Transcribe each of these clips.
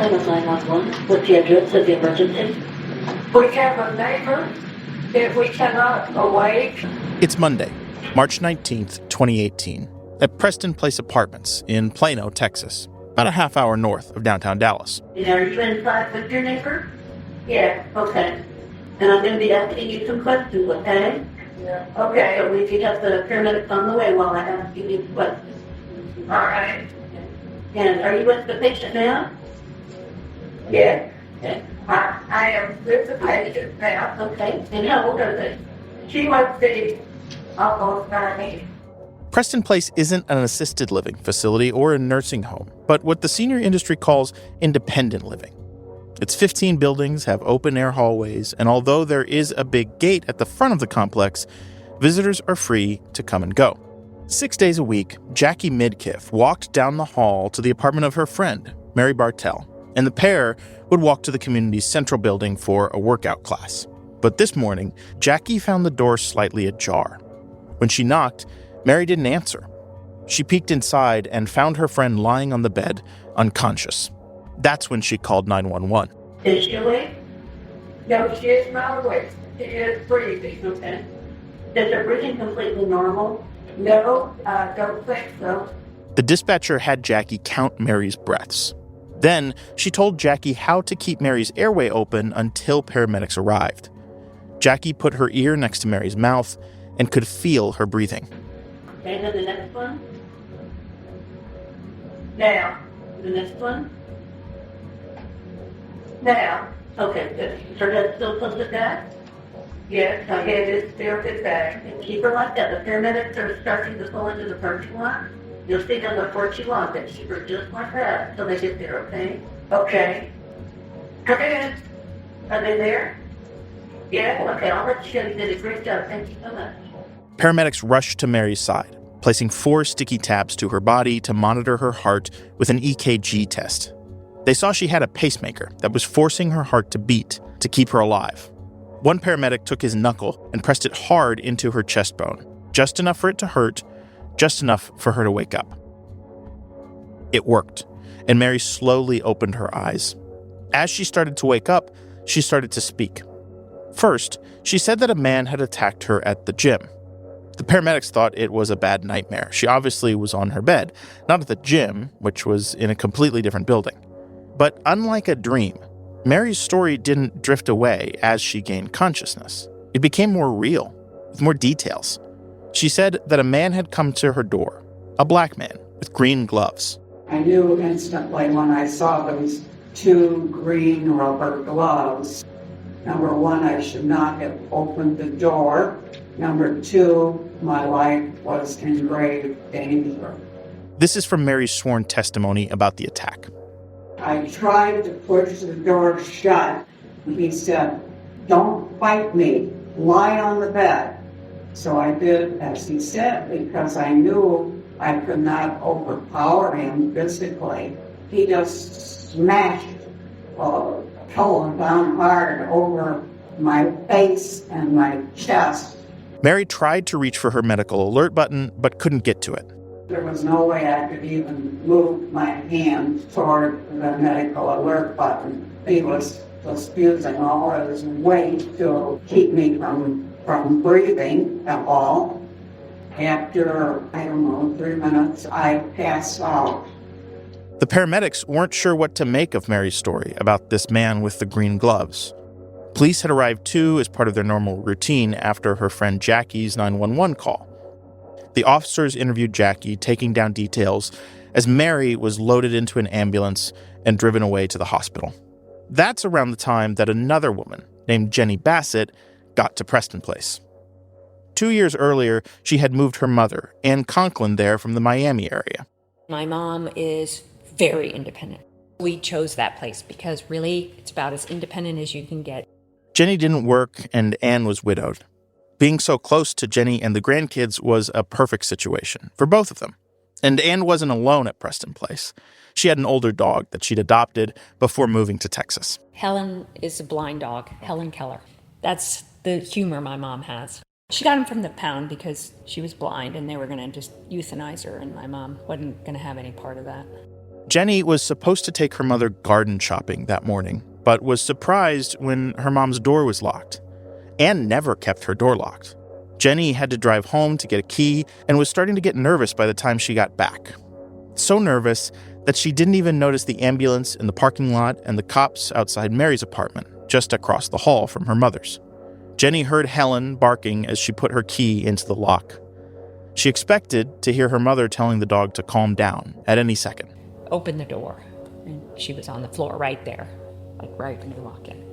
Plymouth 911. What's the address of the emergency? We have a neighbor that we cannot awake. It's Monday, March 19th, 2018, at Preston Place Apartments in Plano, Texas, about a half hour north of downtown Dallas. And are you inside with your neighbor? Yeah, okay. And I'm going to be asking you some questions, okay? Yeah. Okay. So we could have the paramedics on the way while I ask you these questions. All right. And are you with the patient now? Yeah. Okay. I am with the patient now. Okay. And how old are they? She must be almost 90. Preston Place isn't an assisted living facility or a nursing home, but what the senior industry calls independent living. Its 15 buildings have open-air hallways, and although there is a big gate at the front of the complex, visitors are free to come and go. 6 days a week, Jackie Midkiff walked down the hall to the apartment of her friend, Mary Bartell, and the pair would walk to the community's central building for a workout class. But this morning, Jackie found the door slightly ajar. When she knocked, Mary didn't answer. She peeked inside and found her friend lying on the bed, unconscious. That's when she called 911. Is she awake? No, she is not awake. She is breathing. Okay. Is her breathing completely normal? No, I don't think so. The dispatcher had Jackie count Mary's breaths. Then she told Jackie how to keep Mary's airway open until paramedics arrived. Jackie put her ear next to Mary's mouth and could feel her breathing. Okay, then the next one. Now. The next one. Now. Okay, good. Her head's still close to that. Yes, my head is still to back. And keep her like that. The paramedics are starting to pull into the parking lot. You'll see them before too long, but keep her just like that until they get there, okay? Okay. Come in. Are they there? Yes. Okay, I'll let you go. You did a great job. Thank you so much. Paramedics rushed to Mary's side, placing 4 sticky tabs to her body to monitor her heart with an EKG test. They saw she had a pacemaker that was forcing her heart to beat to keep her alive. One paramedic took his knuckle and pressed it hard into her chest bone, just enough for it to hurt, just enough for her to wake up. It worked, and Mary slowly opened her eyes. As she started to wake up, she started to speak. First, she said that a man had attacked her at the gym. The paramedics thought it was a bad nightmare. She obviously was on her bed, not at the gym, which was in a completely different building. But unlike a dream, Mary's story didn't drift away as she gained consciousness. It became more real, with more details. She said that a man had come to her door, a black man with green gloves. I knew instantly when I saw those 2 green rubber gloves. Number 1, I should not have opened the door. Number 2, my life was in grave danger. This is from Mary's sworn testimony about the attack. I tried to push the door shut. He said, "Don't fight me, lie on the bed." So I did as he said because I knew I could not overpower him physically. He just smashed a pillow down hard over my face and my chest. Mary tried to reach for her medical alert button, but couldn't get to it. There was no way I could even move my hand toward the medical alert button. He was just using all his weight to keep me from breathing at all. After, 3 minutes, I passed out. The paramedics weren't sure what to make of Mary's story about this man with the green gloves. Police had arrived too as part of their normal routine after her friend Jackie's 911 call. The officers interviewed Jackie, taking down details as Mary was loaded into an ambulance and driven away to the hospital. That's around the time that another woman named Jenny Bassett got to Preston Place. 2 years earlier, she had moved her mother, Ann Conklin, there from the Miami area. My mom is very independent. We chose that place because really it's about as independent as you can get. Jenny didn't work and Ann was widowed. Being so close to Jenny and the grandkids was a perfect situation for both of them. And Ann wasn't alone at Preston Place. She had an older dog that she'd adopted before moving to Texas. Helen is a blind dog, Helen Keller. That's the humor my mom has. She got him from the pound because she was blind and they were going to just euthanize her, and my mom wasn't going to have any part of that. Jenny was supposed to take her mother garden shopping that morning, but was surprised when her mom's door was locked. Anne never kept her door locked. Jenny had to drive home to get a key and was starting to get nervous by the time she got back. So nervous that she didn't even notice the ambulance in the parking lot and the cops outside Mary's apartment, just across the hall from her mother's. Jenny heard Helen barking as she put her key into the lock. She expected to hear her mother telling the dog to calm down at any second. Open the door, and she was on the floor right there, like right when you walk in.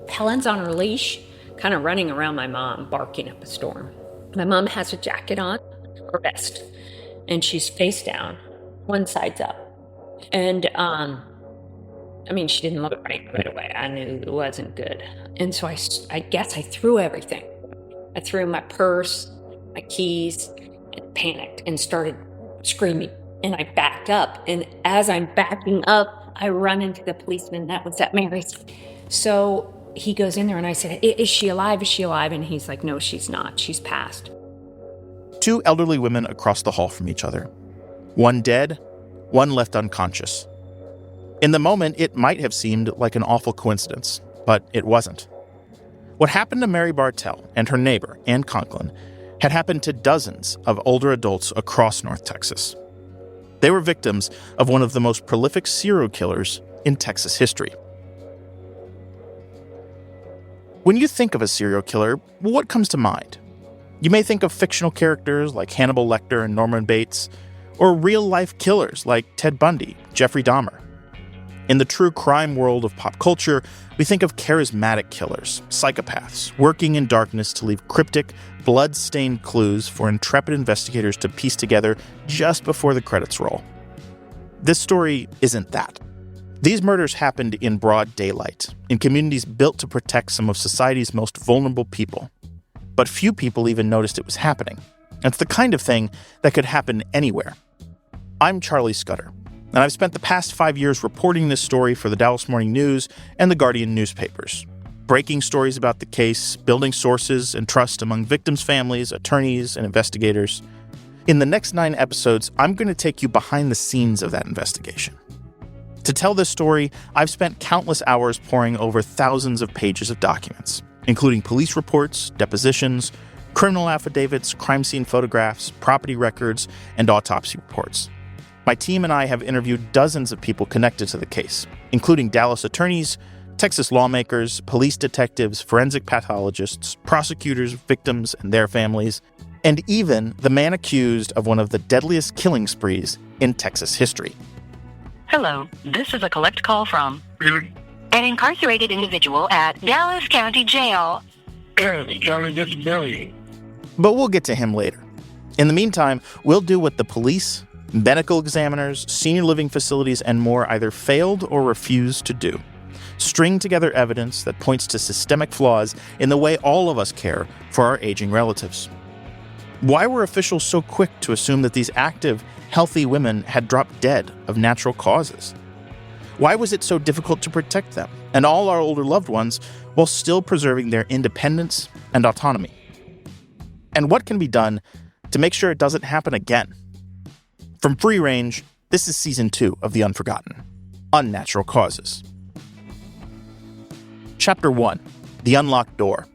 Helen's on her leash, kind of running around my mom, barking up a storm. My mom has a jacket on, or vest, and she's face down, one side's up. And, she didn't look right away. I knew it wasn't good. And so I guess I threw everything. I threw my purse, my keys, and panicked and started screaming. And I backed up. And as I'm backing up, I run into the policeman that was at Mary's. So he goes in there and I said, is she alive? Is she alive? And he's like, no, she's not. She's passed. 2 elderly women across the hall from each other. One dead, one left unconscious. In the moment, it might have seemed like an awful coincidence, but it wasn't. What happened to Mary Bartell and her neighbor, Ann Conklin, had happened to dozens of older adults across North Texas. They were victims of one of the most prolific serial killers in Texas history. When you think of a serial killer, what comes to mind? You may think of fictional characters like Hannibal Lecter and Norman Bates, or real-life killers like Ted Bundy, Jeffrey Dahmer. In the true crime world of pop culture, we think of charismatic killers, psychopaths, working in darkness to leave cryptic, blood-stained clues for intrepid investigators to piece together just before the credits roll. This story isn't that. These murders happened in broad daylight, in communities built to protect some of society's most vulnerable people. But few people even noticed it was happening. And it's the kind of thing that could happen anywhere. I'm Charlie Scudder, and I've spent the past 5 years reporting this story for the Dallas Morning News and the Guardian newspapers, breaking stories about the case, building sources and trust among victims' families, attorneys, and investigators. In the next 9 episodes, I'm going to take you behind the scenes of that investigation. To tell this story, I've spent countless hours poring over thousands of pages of documents, including police reports, depositions, criminal affidavits, crime scene photographs, property records, and autopsy reports. My team and I have interviewed dozens of people connected to the case, including Dallas attorneys, Texas lawmakers, police detectives, forensic pathologists, prosecutors, victims and their families, and even the man accused of one of the deadliest killing sprees in Texas history. Hello, this is a collect call from an incarcerated individual at Dallas County Jail. Charlie, this is Billy. But we'll get to him later. In the meantime, we'll do what the police, medical examiners, senior living facilities, and more either failed or refused to do. String together evidence that points to systemic flaws in the way all of us care for our aging relatives. Why were officials so quick to assume that these active, healthy women had dropped dead of natural causes? Why was it so difficult to protect them and all our older loved ones while still preserving their independence and autonomy? And what can be done to make sure it doesn't happen again? From Free Range, this is Season 2 of The Unforgotten, Unnatural Causes. Chapter 1, The Unlocked Door.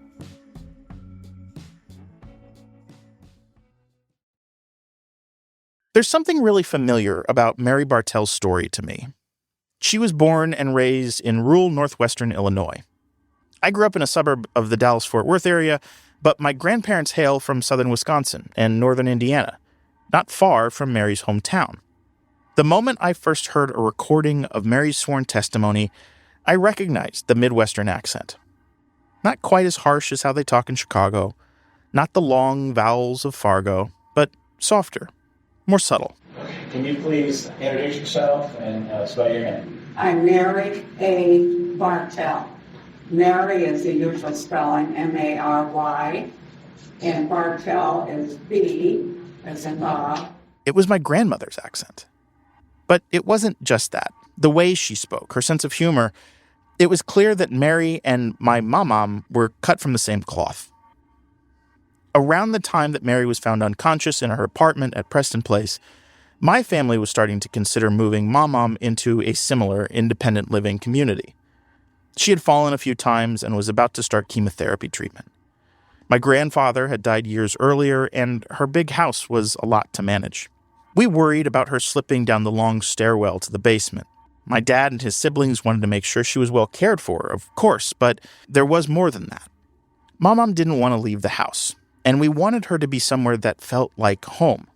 There's something really familiar about Mary Bartell's story to me. She was born and raised in rural northwestern Illinois. I grew up in a suburb of the Dallas-Fort Worth area, but my grandparents hail from southern Wisconsin and northern Indiana, not far from Mary's hometown. The moment I first heard a recording of Mary's sworn testimony, I recognized the Midwestern accent. Not quite as harsh as how they talk in Chicago, not the long vowels of Fargo, but softer, more subtle. Can you please introduce yourself and spell your name? I'm Mary A. Bartell. Mary is the usual spelling, M-A-R-Y, and Bartell is B, as in Bob. It was my grandmother's accent. But it wasn't just that. The way she spoke, her sense of humor, it was clear that Mary and my mom were cut from the same cloth. Around the time that Mary was found unconscious in her apartment at Preston Place, My family was starting to consider moving Mom into a similar independent living community. She had fallen a few times and was about to start chemotherapy treatment. My grandfather had died years earlier, and her big house was a lot to manage. We worried about her slipping down the long stairwell to the basement. My dad and his siblings wanted to make sure she was well cared for, of course, but there was more than that. Mom didn't want to leave the house, and we wanted her to be somewhere that felt like home.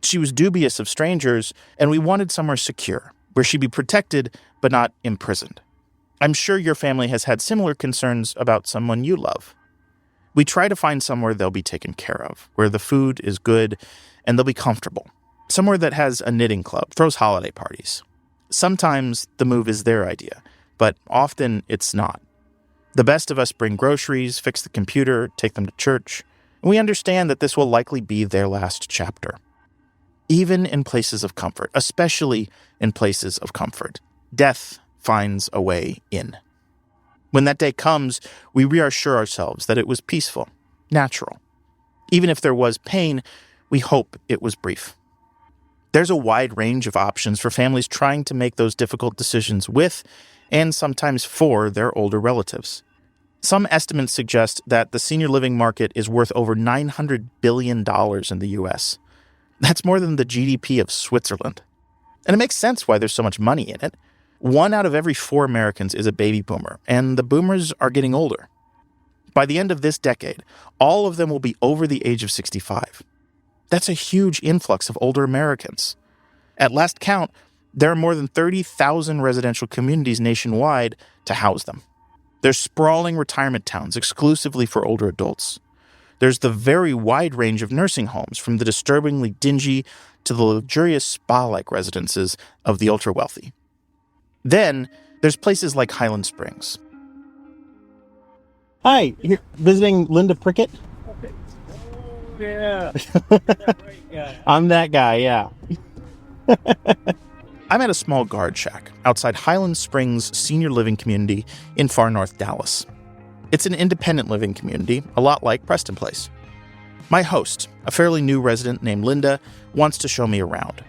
She was dubious of strangers, and we wanted somewhere secure, where she'd be protected but not imprisoned. I'm sure your family has had similar concerns about someone you love. We try to find somewhere they'll be taken care of, where the food is good and they'll be comfortable. Somewhere that has a knitting club, throws holiday parties. Sometimes the move is their idea, but often it's not. The best of us bring groceries, fix the computer, take them to church, and we understand that this will likely be their last chapter. Even in places of comfort, especially in places of comfort, death finds a way in. When that day comes, we reassure ourselves that it was peaceful, natural. Even if there was pain, we hope it was brief. There's a wide range of options for families trying to make those difficult decisions with, and sometimes for, their older relatives. Some estimates suggest that the senior living market is worth over $900 billion in the U.S. That's more than the GDP of Switzerland. And it makes sense why there's so much money in it. 1 out of every 4 Americans is a baby boomer, and the boomers are getting older. By the end of this decade, all of them will be over the age of 65. That's a huge influx of older Americans. At last count, there are more than 30,000 residential communities nationwide to house them. There's sprawling retirement towns exclusively for older adults. There's the very wide range of nursing homes, from the disturbingly dingy to the luxurious spa-like residences of the ultra-wealthy. Then, there's places like Highland Springs. Hi, you're visiting Linda Prickett? Yeah. I'm that guy, yeah. I'm at a small guard shack outside Highland Springs Senior Living Community in far north Dallas. It's an independent living community, a lot like Preston Place. My host, a fairly new resident named Linda, wants to show me around.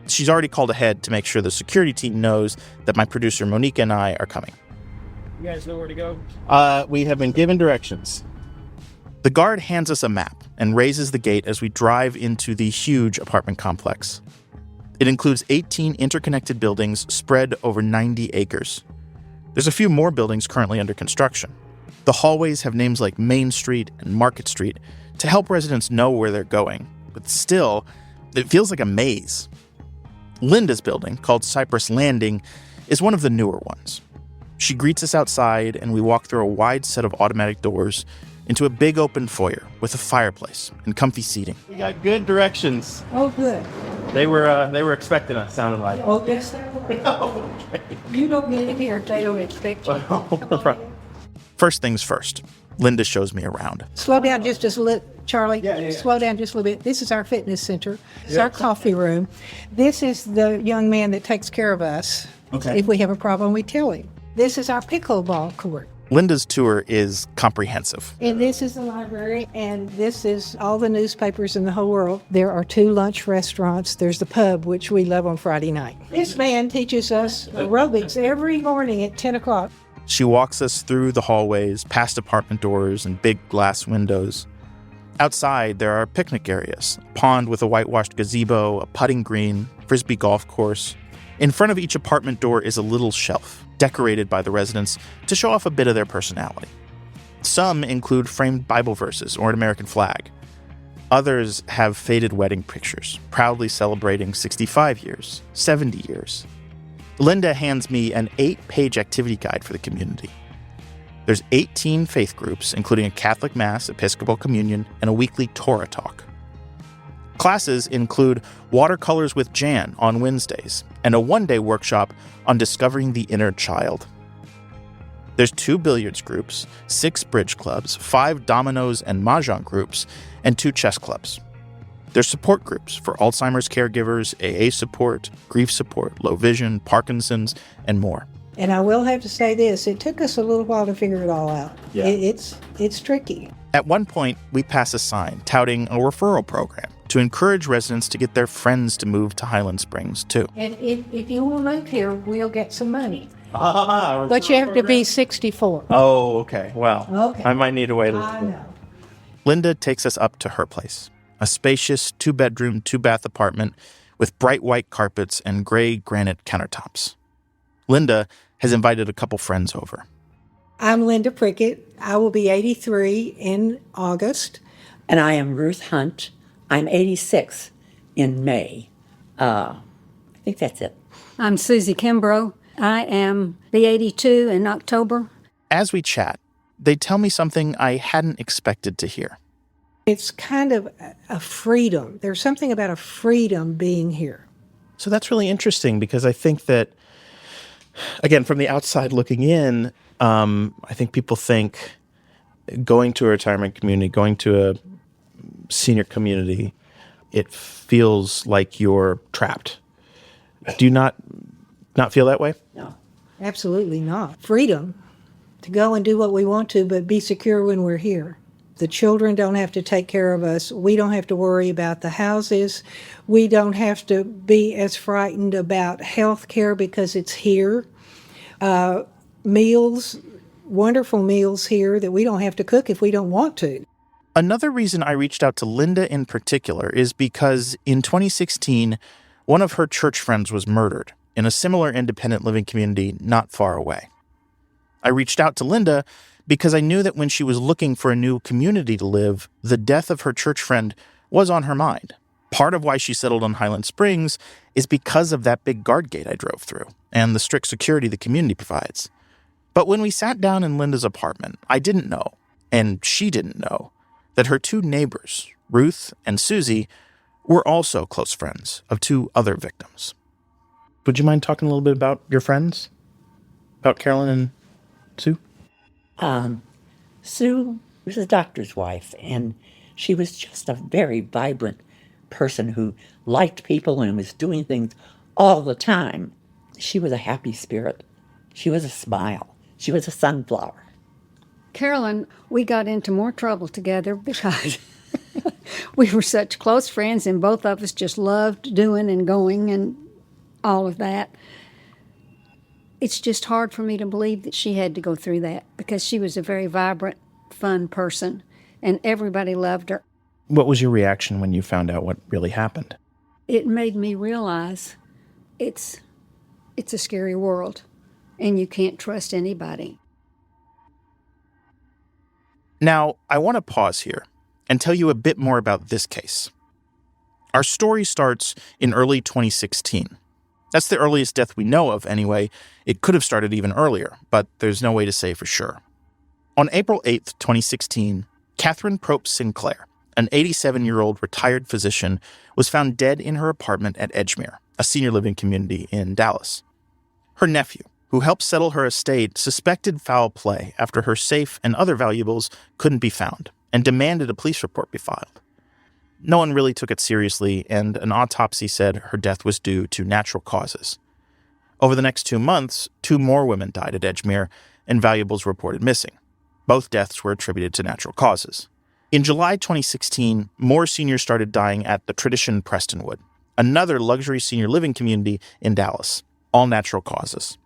She's already called ahead to make sure the security team knows that my producer Monica and I are coming. You guys know where to go? We have been given directions. The guard hands us a map and raises the gate as we drive into the huge apartment complex. It includes 18 interconnected buildings spread over 90 acres. There's a few more buildings currently under construction. The hallways have names like Main Street and Market Street to help residents know where they're going, but still, it feels like a maze. Linda's building, called Cypress Landing, is one of the newer ones. She greets us outside, and we walk through a wide set of automatic doors into a big open foyer with a fireplace and comfy seating. We got good directions. Oh, good. They were expecting us, sounded like. Oh, yes, you don't get in here if they don't expect you. First things first, Linda shows me around. Slow down just a little, Charlie. Yeah. Slow down just a little bit. This is our fitness center. It's our coffee room. This is the young man that takes care of us. Okay. If we have a problem, we tell him. This is our pickleball court. Linda's tour is comprehensive. And this is the library, and this is all the newspapers in the whole world. There are 2 lunch restaurants. There's the pub, which we love on Friday night. This man teaches us aerobics every morning at 10 o'clock. She walks us through the hallways, past apartment doors and big glass windows. Outside, there are picnic areas, a pond with a whitewashed gazebo, a putting green, frisbee golf course. In front of each apartment door is a little shelf, decorated by the residents to show off a bit of their personality. Some include framed Bible verses or an American flag. Others have faded wedding pictures, proudly celebrating 65 years, 70 years. Linda hands me an 8-page activity guide for the community. There's 18 faith groups, including a Catholic Mass, Episcopal Communion, and a weekly Torah talk. Classes include Watercolors with Jan on Wednesdays and a one-day workshop on discovering the inner child. There's 2 billiards groups, 6 bridge clubs, 5 dominoes and mahjong groups, and 2 chess clubs. There's support groups for Alzheimer's caregivers, AA support, grief support, low vision, Parkinson's, and more. And I will have to say this, it took us a little while to figure it all out. Yeah. It's tricky. At one point, we pass a sign touting a referral program. to encourage residents to get their friends to move to Highland Springs, too. And if you will move here, we'll get some money. Ah, But you have to be 64. Oh, okay. Well, Okay. I might need to wait a I little bit. know. Linda takes us up to her place, a spacious 2-bedroom, 2-bath apartment with bright white carpets and gray granite countertops. Linda has invited a couple friends over. I'm Linda Prickett. I will be 83 in August. And I am Ruth Hunt. I'm 86 in May. I think that's it. I'm Susie Kimbrough. I am the 82 in October. As we chat, they tell me something I hadn't expected to hear. It's kind of a freedom. There's something about a freedom being here. So that's really interesting because I think that, again, from the outside looking in, I think people think going to a retirement community, going to a senior community, it feels like you're trapped. Do you not feel that way? No. Absolutely not. Freedom to go and do what we want to, but be secure when we're here. The children don't have to take care of us. We don't have to worry about the houses. We don't have to be as frightened about health care because it's here. Meals, wonderful meals here that we don't have to cook if we don't want to. Another reason I reached out to Linda in particular is because in 2016, one of her church friends was murdered in a similar independent living community not far away. I reached out to Linda because I knew that when she was looking for a new community to live, the death of her church friend was on her mind. Part of why she settled on Highland Springs is because of that big guard gate I drove through and the strict security the community provides. But when we sat down in Linda's apartment, I didn't know, and she didn't know, that her 2 neighbors, Ruth and Susie, were also close friends of 2 other victims. Would you mind talking a little bit about your friends? About Carolyn and Sue? Sue was a doctor's wife, and she was just a very vibrant person who liked people and was doing things all the time. She was a happy spirit. She was a smile. She was a sunflower. Carolyn, we got into more trouble together because we were such close friends and both of us just loved doing and going and all of that. It's just hard for me to believe that she had to go through that because she was a very vibrant, fun person and everybody loved her. What was your reaction when you found out what really happened? It made me realize it's a scary world and you can't trust anybody. Now, I want to pause here and tell you a bit more about this case. Our story starts in early 2016. That's the earliest death we know of, anyway. It could have started even earlier, but there's no way to say for sure. On April 8th, 2016, Catherine Propst Sinclair, an 87-year-old retired physician, was found dead in her apartment at Edgemere, a senior living community in Dallas. Her nephew, who helped settle her estate, suspected foul play after her safe and other valuables couldn't be found and demanded a police report be filed. No one really took it seriously, and an autopsy said her death was due to natural causes. Over the next 2 months, 2 more women died at Edgemere, and valuables were reported missing. Both deaths were attributed to natural causes. In July 2016, more seniors started dying at the Tradition Prestonwood, another luxury senior living community in Dallas, all natural causes.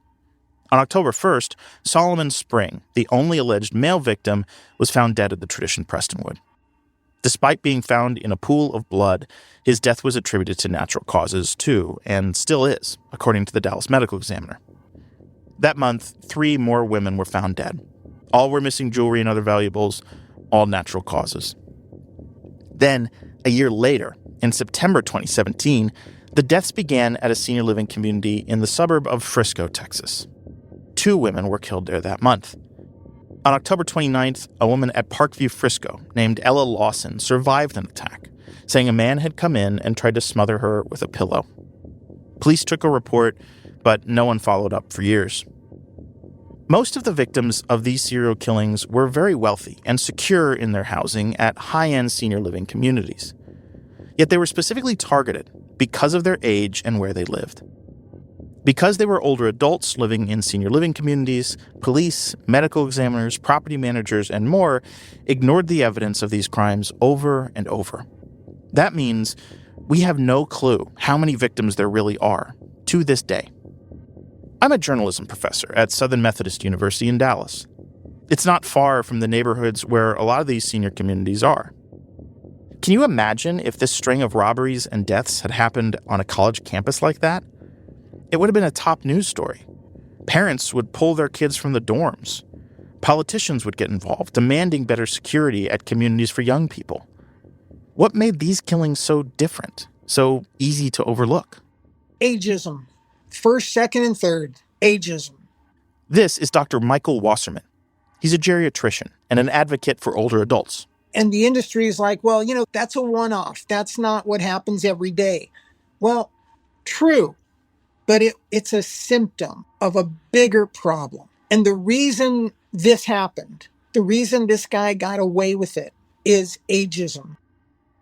On October 1st, Solomon Spring, the only alleged male victim, was found dead at the Tradition Prestonwood. Despite being found in a pool of blood, his death was attributed to natural causes too, and still is, according to the Dallas Medical Examiner. That month, 3 more women were found dead. All were missing jewelry and other valuables, all natural causes. Then, a year later, in September 2017, the deaths began at a senior living community in the suburb of Frisco, Texas. 2 women were killed there that month. On October 29th, a woman at Parkview, Frisco, named Ella Lawson, survived an attack, saying a man had come in and tried to smother her with a pillow. Police took a report, but no one followed up for years. Most of the victims of these serial killings were very wealthy and secure in their housing at high-end senior living communities. Yet they were specifically targeted because of their age and where they lived. Because they were older adults living in senior living communities, police, medical examiners, property managers, and more ignored the evidence of these crimes over and over. That means we have no clue how many victims there really are to this day. I'm a journalism professor at Southern Methodist University in Dallas. It's not far from the neighborhoods where a lot of these senior communities are. Can you imagine if this string of robberies and deaths had happened on a college campus like that? It would have been a top news story. Parents would pull their kids from the dorms. Politicians would get involved, demanding better security at communities for young people. What made these killings so different, so easy to overlook? Ageism. First, second, and third. Ageism. This is Dr. Michael Wasserman. He's a geriatrician and an advocate for older adults. And the industry is like, well, that's a one-off. That's not what happens every day. Well, true, but it's a symptom of a bigger problem. And the reason this happened, the reason this guy got away with it, is ageism.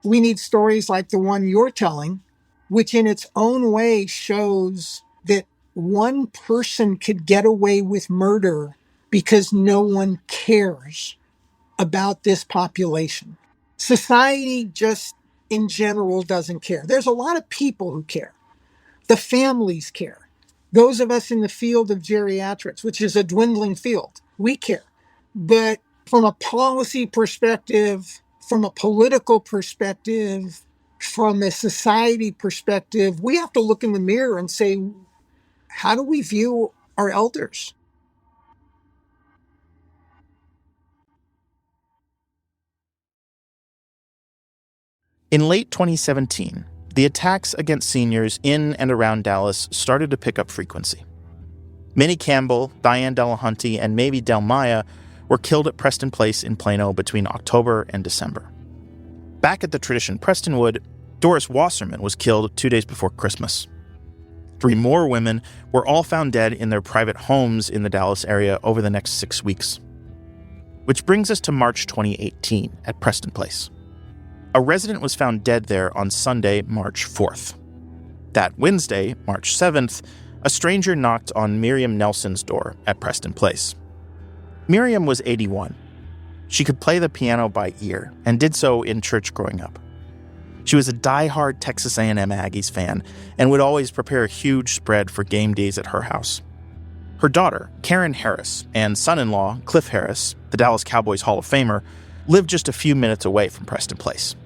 We need stories like the one you're telling, which in its own way shows that one person could get away with murder because no one cares about this population. Society just in general doesn't care. There's a lot of people who care. The families care. Those of us in the field of geriatrics, which is a dwindling field, we care. But from a policy perspective, from a political perspective, from a society perspective, we have to look in the mirror and say, how do we view our elders? In late 2017, the attacks against seniors in and around Dallas started to pick up frequency. Minnie Campbell, Diane Delahunty, and maybe Del Maya were killed at Preston Place in Plano between October and December. Back at the Tradition Prestonwood, Doris Wasserman was killed 2 days before Christmas. 3 more women were all found dead in their private homes in the Dallas area over the next 6 weeks. Which brings us to March 2018 at Preston Place. A resident was found dead there on Sunday, March 4th. That Wednesday, March 7th, a stranger knocked on Miriam Nelson's door at Preston Place. Miriam was 81. She could play the piano by ear and did so in church growing up. She was a die-hard Texas A&M Aggies fan and would always prepare a huge spread for game days at her house. Her daughter, Karen Harris, and son-in-law, Cliff Harris, the Dallas Cowboys Hall of Famer, lived just a few minutes away from Preston Place.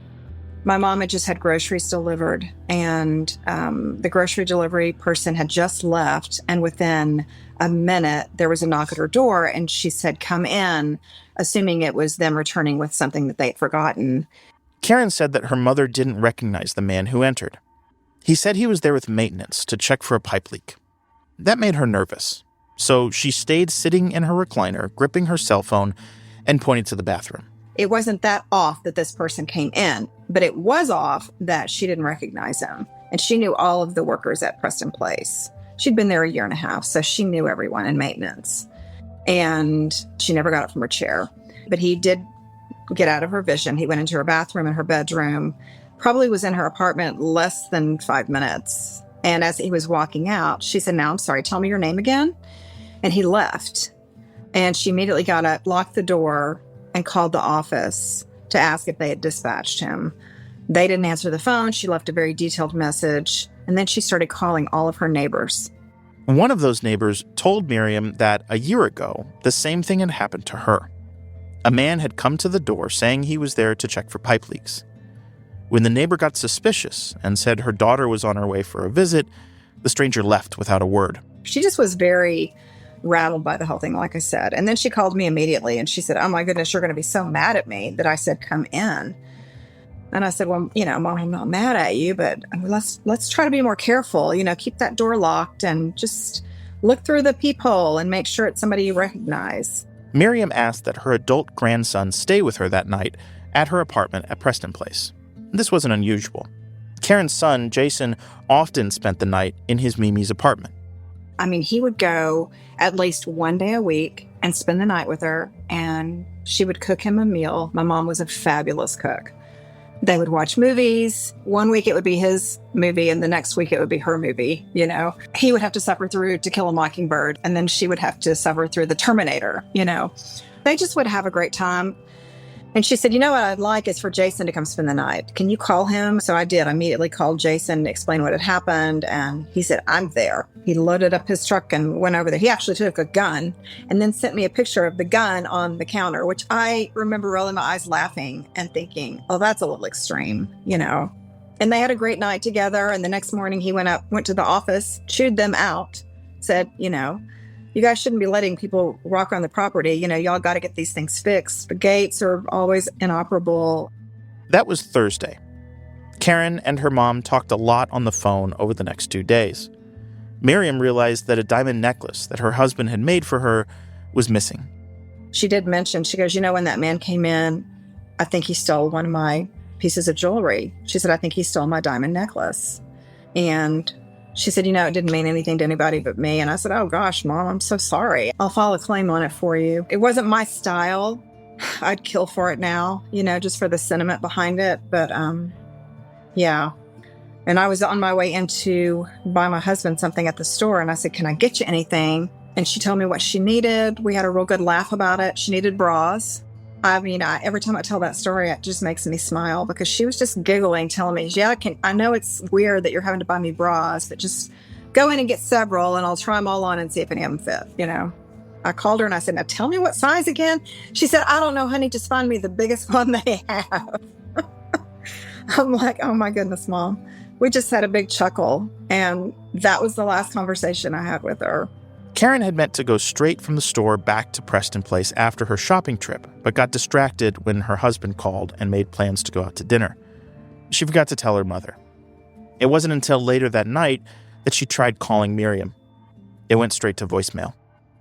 My mom had just had groceries delivered, and the grocery delivery person had just left, and within a minute, there was a knock at her door, and she said, "Come in," assuming it was them returning with something that they'd forgotten. Karen said that her mother didn't recognize the man who entered. He said he was there with maintenance to check for a pipe leak. That made her nervous, so she stayed sitting in her recliner, gripping her cell phone, and pointed to the bathroom. It wasn't that off that this person came in, but it was off that she didn't recognize him. And she knew all of the workers at Preston Place. She'd been there a year and a half, so she knew everyone in maintenance. And she never got up from her chair. But he did get out of her vision. He went into her bathroom and her bedroom, probably was in her apartment less than 5 minutes. And as he was walking out, she said, "Now, I'm sorry, tell me your name again." And he left. And she immediately got up, locked the door, and called the office to ask if they had dispatched him. They didn't answer the phone. She left a very detailed message, and then she started calling all of her neighbors. One of those neighbors told Miriam that a year ago, the same thing had happened to her. A man had come to the door saying he was there to check for pipe leaks. When the neighbor got suspicious and said her daughter was on her way for a visit, the stranger left without a word. She just was very rattled by the whole thing, like I said. And then she called me immediately and she said, "Oh my goodness, you're going to be so mad at me that I said, come in." And I said, "Well, Mom, I'm not mad at you, but let's try to be more careful. Keep that door locked and just look through the peephole and make sure it's somebody you recognize." Miriam asked that her adult grandson stay with her that night at her apartment at Preston Place. This wasn't unusual. Karen's son, Jason, often spent the night in his Mimi's apartment. He would go at least one day a week and spend the night with her, and she would cook him a meal. My mom was a fabulous cook. They would watch movies. One week it would be his movie, and the next week it would be her movie, He would have to suffer through To Kill a Mockingbird, and then she would have to suffer through The Terminator, They just would have a great time. And she said, you know what I'd like is for Jason to come spend the night. Can you call him? So I did. I immediately called Jason to explain what had happened. And he said, I'm there. He loaded up his truck and went over there. He actually took a gun and then sent me a picture of the gun on the counter, which I remember rolling my eyes laughing and thinking, oh, that's a little extreme, you know. And they had a great night together. And the next morning he went to the office, chewed them out, said, you know, you guys shouldn't be letting people walk around the property. You know, y'all got to get these things fixed. The gates are always inoperable. That was Thursday. Karen and her mom talked a lot on the phone over the next 2 days. Miriam realized that a diamond necklace that her husband had made for her was missing. She did mention, she goes, you know, when that man came in, I think he stole one of my pieces of jewelry. She said, I think he stole my diamond necklace. And she said, you know, it didn't mean anything to anybody but me. And I said, oh gosh, Mom, I'm so sorry. I'll file a claim on it for you. It wasn't my style. I'd kill for it now, you know, just for the sentiment behind it. But yeah. And I was on my way in to buy my husband something at the store. And I said, can I get you anything? And she told me what she needed. We had a real good laugh about it. She needed bras. I mean, every time I tell that story, it just makes me smile because she was just giggling, telling me, yeah, I know it's weird that you're having to buy me bras, but just go in and get several and I'll try them all on and see if any of them fit, you know. I called her and I said, now tell me what size again? She said, I don't know, honey, just find me the biggest one they have. I'm like, oh my goodness, Mom. We just had a big chuckle and that was the last conversation I had with her. Karen had meant to go straight from the store back to Preston Place after her shopping trip, but got distracted when her husband called and made plans to go out to dinner. She forgot to tell her mother. It wasn't until later that night that she tried calling Miriam. It went straight to voicemail.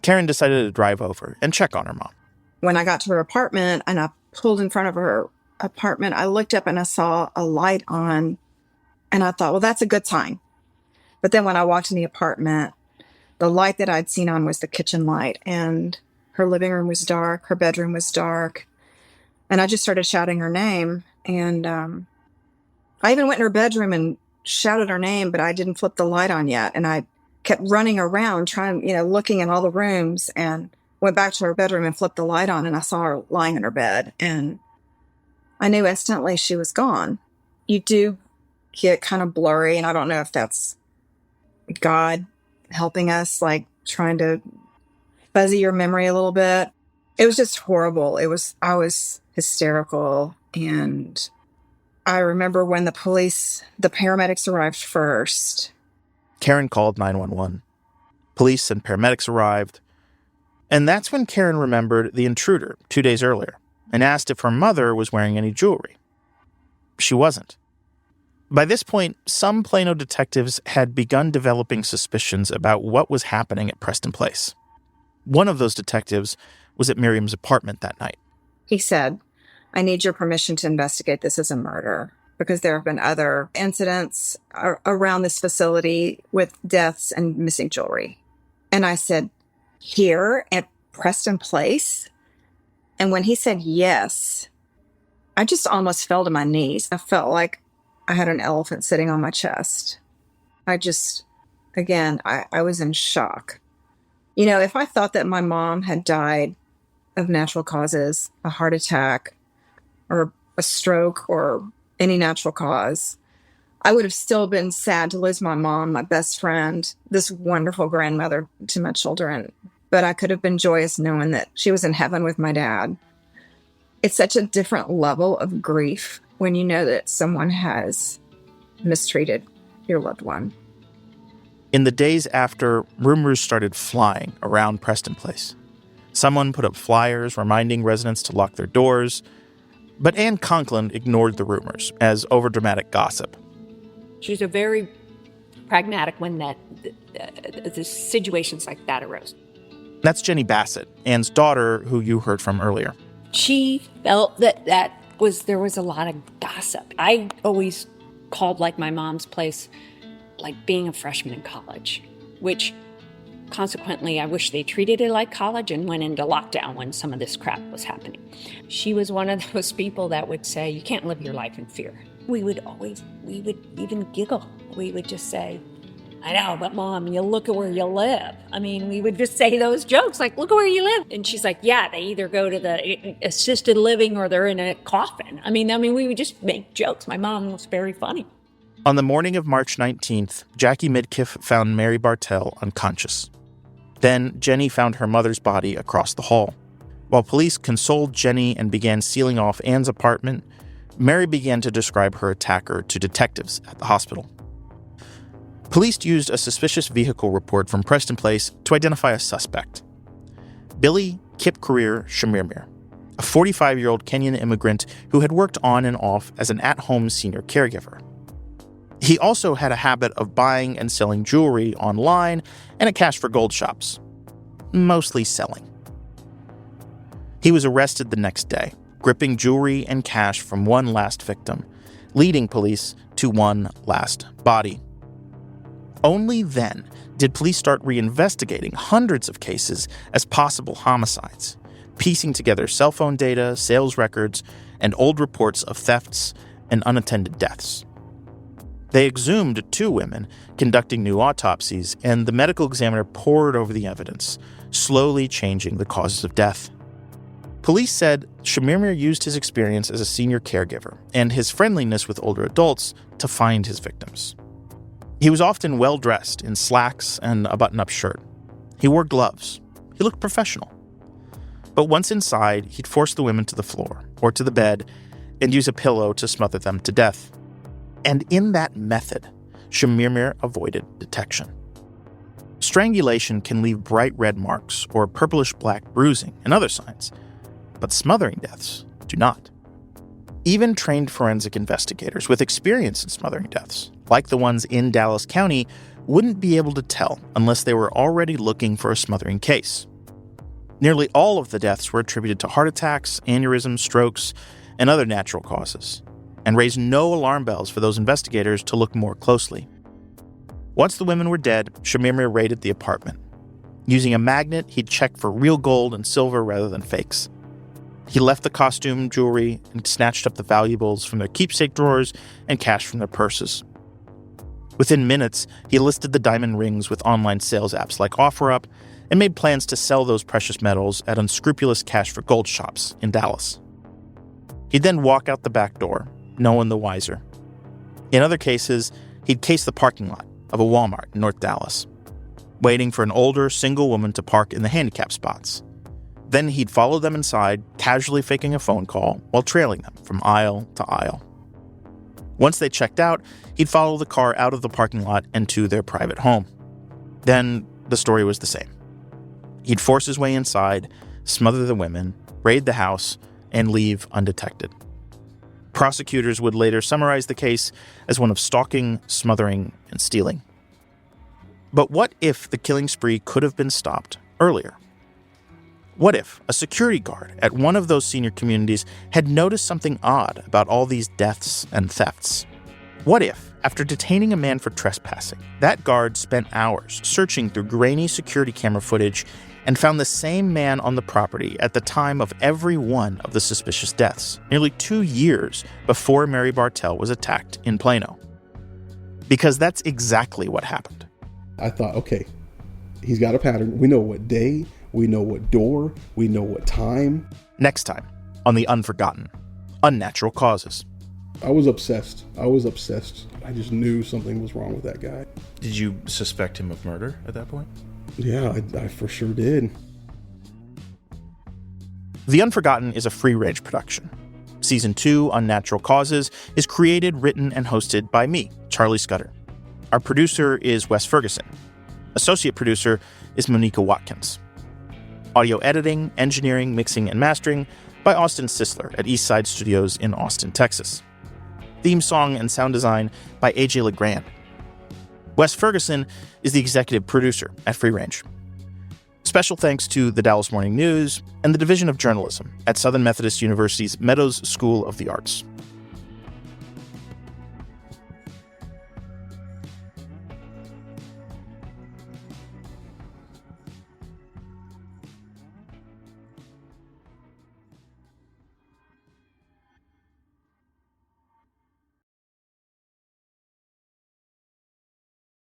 Karen decided to drive over and check on her mom. When I got to her apartment and I pulled in front of her apartment, I looked up and I saw a light on and I thought, well, that's a good sign. But then when I walked in the apartment, the light that I'd seen on was the kitchen light, and her living room was dark, her bedroom was dark, and I just started shouting her name, and I even went in her bedroom and shouted her name, but I didn't flip the light on yet, and I kept running around trying, you know, looking in all the rooms, and went back to her bedroom and flipped the light on, and I saw her lying in her bed, and I knew instantly she was gone. You do get kind of blurry, and I don't know if that's God helping us, like trying to fuzzy your memory a little bit. It was just horrible. I was hysterical. And I remember when the paramedics arrived first. Karen called 911. Police and paramedics arrived. And that's when Karen remembered the intruder 2 days earlier and asked if her mother was wearing any jewelry. She wasn't. By this point, some Plano detectives had begun developing suspicions about what was happening at Preston Place. One of those detectives was at Miriam's apartment that night. He said, I need your permission to investigate this as a murder because there have been other incidents around this facility with deaths and missing jewelry. And I said, here at Preston Place? And when he said yes, I just almost fell to my knees. I felt like I had an elephant sitting on my chest. I was in shock. You know, if I thought that my mom had died of natural causes, a heart attack, or a stroke, or any natural cause, I would have still been sad to lose my mom, my best friend, this wonderful grandmother to my children. But I could have been joyous knowing that she was in heaven with my dad. It's such a different level of grief when you know that someone has mistreated your loved one. In the days after, rumors started flying around Preston Place. Someone put up flyers reminding residents to lock their doors, but Ann Conklin ignored the rumors as overdramatic gossip. She's a very pragmatic when the situations like that arose. That's Jenny Bassett, Ann's daughter, who you heard from earlier. She felt that there was a lot of gossip. I always called like my mom's place like being a freshman in college, which consequently I wish they treated it like college and went into lockdown when some of this crap was happening. She was one of those people that would say, you can't live your life in fear. We would even giggle. We would just say, I know, but Mom, you look at where you live. I mean, we would just say those jokes like, look at where you live. And she's like, yeah, they either go to the assisted living or they're in a coffin. I mean, we would just make jokes. My mom was very funny. On the morning of March 19th, Jackie Midkiff found Mary Bartell unconscious. Then Jenny found her mother's body across the hall. While police consoled Jenny and began sealing off Ann's apartment, Mary began to describe her attacker to detectives at the hospital. Police used a suspicious vehicle report from Preston Place to identify a suspect. Billy Kip Career Shamirmir, a 45-year-old Kenyan immigrant who had worked on and off as an at-home senior caregiver. He also had a habit of buying and selling jewelry online and at cash for gold shops, mostly selling. He was arrested the next day, gripping jewelry and cash from one last victim, leading police to one last body. Only then did police start reinvestigating hundreds of cases as possible homicides, piecing together cell phone data, sales records, and old reports of thefts and unattended deaths. They exhumed 2 women conducting new autopsies, and the medical examiner pored over the evidence, slowly changing the causes of death. Police said Shamirmir used his experience as a senior caregiver and his friendliness with older adults to find his victims. He was often well-dressed in slacks and a button-up shirt. He wore gloves. He looked professional. But once inside, he'd force the women to the floor or to the bed and use a pillow to smother them to death. And in that method, Shamirmir avoided detection. Strangulation can leave bright red marks or purplish-black bruising and other signs, but smothering deaths do not. Even trained forensic investigators with experience in smothering deaths, like the ones in Dallas County, wouldn't be able to tell unless they were already looking for a smothering case. Nearly all of the deaths were attributed to heart attacks, aneurysms, strokes, and other natural causes, and raised no alarm bells for those investigators to look more closely. Once the women were dead, Shamirmir raided the apartment. Using a magnet, he'd check for real gold and silver rather than fakes. He left the costume, jewelry, and snatched up the valuables from their keepsake drawers and cash from their purses. Within minutes, he listed the diamond rings with online sales apps like OfferUp and made plans to sell those precious metals at unscrupulous cash for gold shops in Dallas. He'd then walk out the back door, no one the wiser. In other cases, he'd case the parking lot of a Walmart in North Dallas, waiting for an older, single woman to park in the handicap spots. Then he'd follow them inside, casually faking a phone call while trailing them from aisle to aisle. Once they checked out, he'd follow the car out of the parking lot and to their private home. Then the story was the same. He'd force his way inside, smother the women, raid the house, and leave undetected. Prosecutors would later summarize the case as one of stalking, smothering, and stealing. But what if the killing spree could have been stopped earlier? What if a security guard at one of those senior communities had noticed something odd about all these deaths and thefts? What if, after detaining a man for trespassing, that guard spent hours searching through grainy security camera footage and found the same man on the property at the time of every one of the suspicious deaths, nearly 2 years before Mary Bartell was attacked in Plano? Because that's exactly what happened. I thought, okay, he's got a pattern. We know what day, we know what door, we know what time. Next time on The Unforgotten, Unnatural Causes. I was obsessed. I just knew something was wrong with that guy. Did you suspect him of murder at that point? Yeah, I for sure did. The Unforgotten is a free-range production. Season 2, Unnatural Causes, is created, written, and hosted by me, Charlie Scudder. Our producer is Wes Ferguson. Associate producer is Monica Watkins. Audio editing, engineering, mixing, and mastering by Austin Sisler at Eastside Studios in Austin, Texas. Theme song and sound design by AJ LeGrand. Wes Ferguson is the executive producer at Free Range. Special thanks to the Dallas Morning News and the Division of Journalism at Southern Methodist University's Meadows School of the Arts.